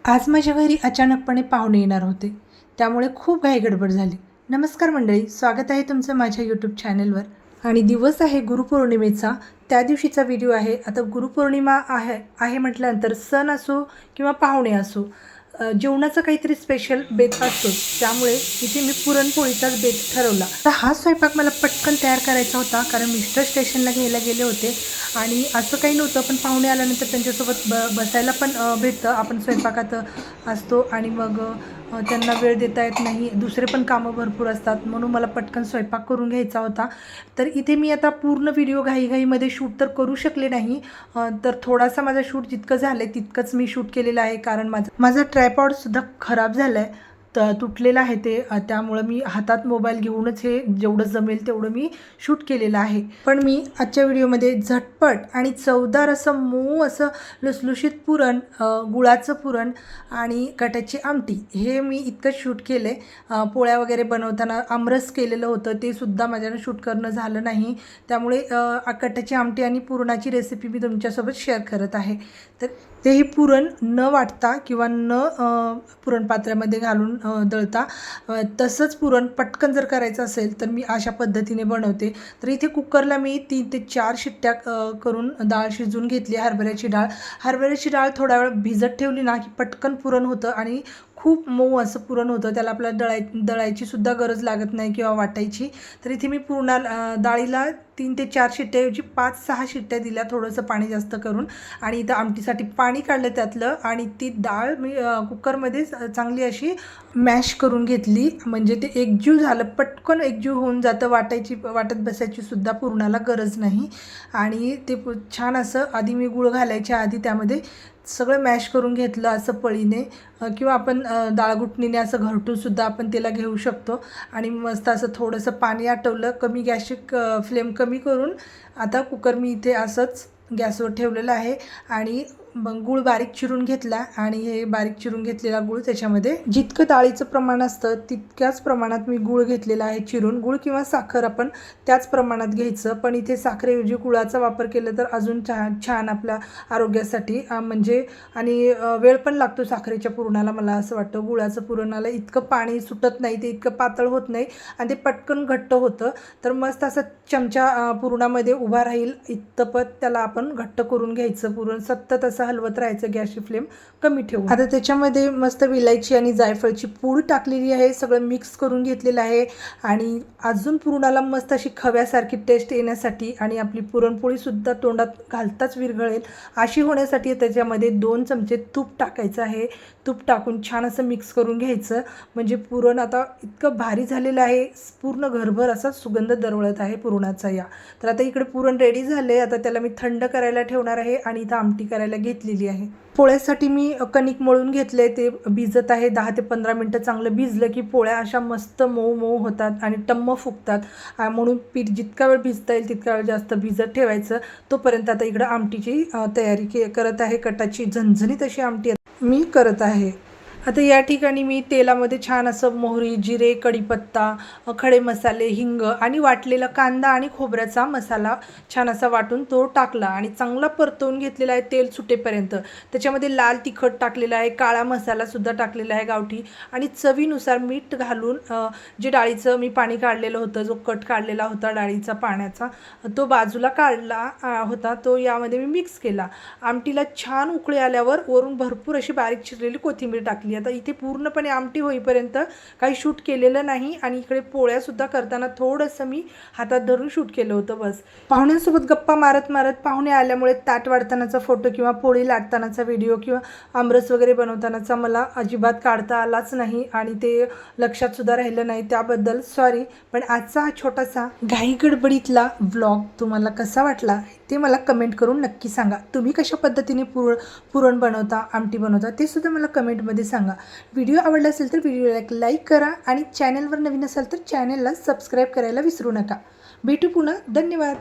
आज माझ्या घरी अचानकपणे पाहुणे येणार होते, त्यामुळे खूप घाई गडबड झाली. नमस्कार मंडळी, स्वागत आहे तुमचं माझ्या यूट्यूब चॅनलवर. आणि दिवस आहे गुरुपौर्णिमेचा. त्या दिवशीचा व्हिडिओ आहे. आता गुरुपौर्णिमा आहे आहे म्हटल्यानंतर सण असो किंवा पाहुणे असो, जेवणाचा काहीतरी स्पेशल बेत असतो. त्यामुळे इथे मी पुरणपोळीचाच बेत ठरवला. तर हा स्वयंपाक मला पटकन तयार करायचा होता, कारण मिस्टर स्टेशनला घ्यायला गेले होते आणि असं काही नव्हतं, पण पाहुणे आल्यानंतर त्यांच्यासोबत बसायला पण भेटतं. आपण स्वयंपाकात असतो आणि मग त्यांना वेळ देता येत नाही, दुसरे पण कामं भरपूर असतात, म्हणून मला पटकन स्वयंपाक करून घ्यायचा होता. तर इथे मी आता पूर्ण व्हिडिओ घाईघाईमध्ये शूट तर करू शकले नाही, तर थोडासा माझा शूट जितकं झालं आहे तितकंच मी शूट केलेलं आहे. कारण माझा ट्रायपॉडसुद्धा खराब झाला आहे, तुटलेलं आहे ते, त्यामुळं मी हातात मोबाईल घेऊनच हे जेवढं जमेल तेवढं मी शूट केलेलं आहे. पण मी आजच्या व्हिडिओमध्ये झटपट आणि चवदार असं मऊ असं लुसलुशीत पुरण, गुळाचं पुरण आणि कटाची आमटी हे मी इतकं शूट केलं आहे. पोळ्या वगैरे बनवताना आमरस केलेलं होतं, ते सुद्धा माझ्यानं शूट करणं झालं नाही. त्यामुळे कटाची आमटी आणि पुरणाची रेसिपी मी तुमच्यासोबत शेअर करत आहे. तर तेही पुरण न वाटता किंवा न पुरणपात्रामध्ये घालून दळता, तसंच पुरण पटकन जर करायचं असेल तर मी अशा पद्धतीने बनवते. तर इथे कुकरला मी 3 ते 4 शिट्ट्या करून डाळ शिजवून घेतली. हरभऱ्याची डाळ थोडा वेळ भिजत ठेवली ना की पटकन पुरण होतं आणि खूप मऊ असं पुरण होतं. त्याला आपल्याला दळायची सुद्धा गरज लागत नाही किंवा वाटायची. तर इथे मी डाळीला 3 ते 4 शिट्ट्याऐवजी 5-6 शिट्ट्या दिल्या, थोडंसं पाणी जास्त करून. आणि इथं आमटीसाठी पाणी काढलं त्यातलं आणि ती डाळ मी कुकरमध्ये चांगली अशी मॅश करून घेतली. म्हणजे ते एकजीव झालं, पटकन एकजीव होऊन जातं, वाटत बसायची सुद्धा पुरणाला गरज नाही. आणि ते छान असं आधी मी गूळ घालायच्या आधी त्यामध्ये सगळं मॅश करून घेतलं असं पळीने, किंवा आपण डाळघुटणीने असं घरटूनसुद्धा आपण त्याला घेऊ शकतो. आणि मस्त असं थोडंसं पाणी आटवलं, कमी गॅसची फ्लेम कमी करून आता कुकर मी इथे असंच गॅसवर ठेवलेलं आहे. आणि मग गूळ बारीक चिरून घेतला आणि हे बारीक चिरून घेतलेला गूळ त्याच्यामध्ये जितकं डाळीचं प्रमाण असतं तितक्याच प्रमाणात मी गूळ घेतलेला आहे चिरून. गूळ किंवा साखर आपण त्याच प्रमाणात घ्यायचं, पण इथे साखरेऐवजी गुळाचा वापर केला तर अजून छान आपल्या आरोग्यासाठी. म्हणजे आणि वेळ पण लागतो साखरेच्या पुरणाला, मला असं वाटतं. गुळाचं पुरणाला इतकं पाणी सुटत नाही, ते इतकं पातळ होत नाही आणि ते पटकन घट्ट होतं. तर मस्त असं चमचा पुरणामध्ये उभा राहील इतपत त्याला आपण घट्ट करून घ्यायचं. पुरण सतत असं हलवत राहायचं, गॅसची फ्लेम कमी ठेवून. आता त्याच्यामध्ये मस्त विलायची आणि जायफळची पूड टाकलेली आहे, सगळं मिक्स करून घेतलेलं आहे. आणि अजून पुरणाला मस्त अशी खव्यासारखी टेस्ट येण्यासाठी आणि आपली पुरणपोळीसुद्धा तोंडात घालताच विरघळेल अशी होण्यासाठी त्याच्यामध्ये 2 चमचे तूप टाकायचं आहे. तूप टाकून छान असं मिक्स करून घ्यायचं. म्हणजे पुरण आता इतकं भारी झालेलं आहे, पूर्ण घरभर असा सुगंध दरवळत आहे पुरणाचा या. तर आता इकडे पुरण रेडी झाले. आता त्याला मी थंड करायला ठेवणार आहे आणि इथं आमटी करायला घेतलेली आहे. पोळ्यासाठी मी कणिक मळून घेतले, ते भिजत आहे. 10 ते 15 मिनटं चांगलं भिजलं की पोळ्या अशा मस्त मऊ मऊ होतात आणि टम्म फुगतात. म्हणून पीठ जितका वेळ भिजता येईल तितका वेळ जास्त भिजत ठेवायचं. तोपर्यंत आता इकडं आमटीची तयारी करत आहे. कटाची झणझणीत अशी आमटी मी करत आहे. आता या ठिकाणी मी तेलामध्ये छान असं मोहरी, जिरे, कढीपत्ता, खडे मसाले, हिंग आणि वाटलेला कांदा आणि खोबऱ्याचा मसाला छान असा वाटून तो टाकला आणि चांगला परतवून घेतलेला आहे तेल सुटेपर्यंत. त्याच्यामध्ये लाल तिखट टाकलेला आहे, काळा मसालासुद्धा टाकलेला आहे गावठी, आणि चवीनुसार मीठ घालून जे डाळीचं मी पाणी काढलेलं होतं, जो कट काढलेला होता डाळीचा पाण्याचा, तो बाजूला काढला होता, तो यामध्ये मी मिक्स केला. आमटीला छान उकळी आल्यावर वरून भरपूर अशी बारीक चिरलेली कोथिंबीर टाकली. आता इथे पूर्णपणे आमटी होईपर्यंत काही शूट केलेलं नाही. आणि इकडे पोळ्यासुद्धा करताना थोडंसं मी हातात धरून शूट केलं होतं बस. पाहुण्यांसोबत गप्पा मारत मारत पाहुणे आल्यामुळे ताट वाढतानाचा फोटो किंवा पोळी लाटतानाचा व्हिडिओ किंवा आमरस वगैरे बनवतानाचा मला अजिबात काढता आलाच नाही आणि ते लक्षात सुद्धा राहिलं नाही, त्याबद्दल सॉरी. पण आजचा हा छोटासा घाई गडबडीतला व्लॉग तुम्हाला कसा वाटला ते मला कमेंट करून नक्की सांगा. तुम्ही कशा पद्धतीने पुरण बनवता, आमटी बनवता ते सुद्धा मला कमेंटमध्ये सांगा. व्हिडिओ आवडला असेल तर व्हिडिओला एक लाईक करा आणि चॅनलवर नवीन असाल तर चॅनलला सबस्क्राईब करायला विसरू नका. भेटू पुन्हा. धन्यवाद.